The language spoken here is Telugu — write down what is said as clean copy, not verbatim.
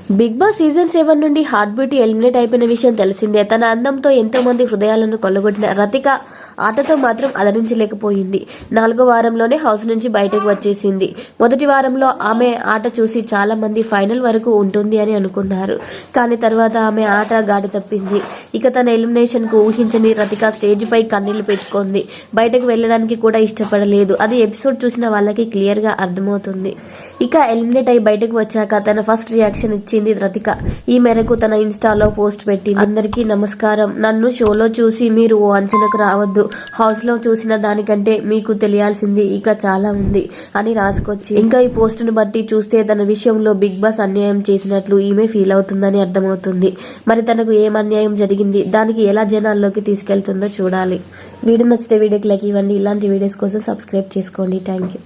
బిగ్ బాస్ సీజన్ 7 నుండి హార్ట్ బ్యూటీ ఎలిమినేట్ అయిపోయిన విషయం తెలిసిందే. తన అందంతో ఎంతో మంది హృదయాలను కొల్లగొట్టిన రతిక ఆటతో మాత్రం అలరించలేకపోయింది. 4వ వారంలోనే హౌస్ నుంచి బయటకు వచ్చేసింది. మొదటి వారంలో ఆమె ఆట చూసి చాలా మంది ఫైనల్ వరకు ఉంటుంది అని అనుకున్నారు. కానీ తర్వాత ఆమె ఆట గాడి తప్పింది. ఇక తన ఎలిమినేషన్ కు ఊహించని రతిక స్టేజ్ పై కన్నీళ్లు పెట్టుకుంది. బయటకు వెళ్ళడానికి కూడా ఇష్టపడలేదు. అది ఎపిసోడ్ చూసిన వాళ్ళకి క్లియర్ గా అర్థమవుతుంది. ఇక ఎలిమినేట్ అయి బయటకు వచ్చాక తన ఫస్ట్ రియాక్షన్ ఇచ్చింది రతిక. ఈ మేరకు తన ఇన్స్టాలో పోస్ట్ పెట్టింది. అందరికీ నమస్కారం. నన్ను షోలో చూసి మీరు ఓ అంచనకు రావద్దు. హౌస్ లో చూసిన దానికంటే మీకు తెలియాల్సింది ఇక చాలా ఉంది అని రాసుకొచ్చి ఇంకా ఈ పోస్ట్ ను బట్టి చూస్తే తన విషయంలో బిగ్ బాస్ అన్యాయం చేసినట్లు ఈమె ఫీల్ అవుతుందని అర్థమవుతుంది. మరి తనకు ఏం అన్యాయం జరిగింది, దానికి ఎలా జనాల్లోకి తీసుకెళ్తుందో చూడాలి. వీడియో నచ్చితే వీడియోకి లైక్ ఇవ్వండి. ఇలాంటి వీడియోస్ కోసం సబ్స్క్రైబ్ చేసుకోండి. Thank you.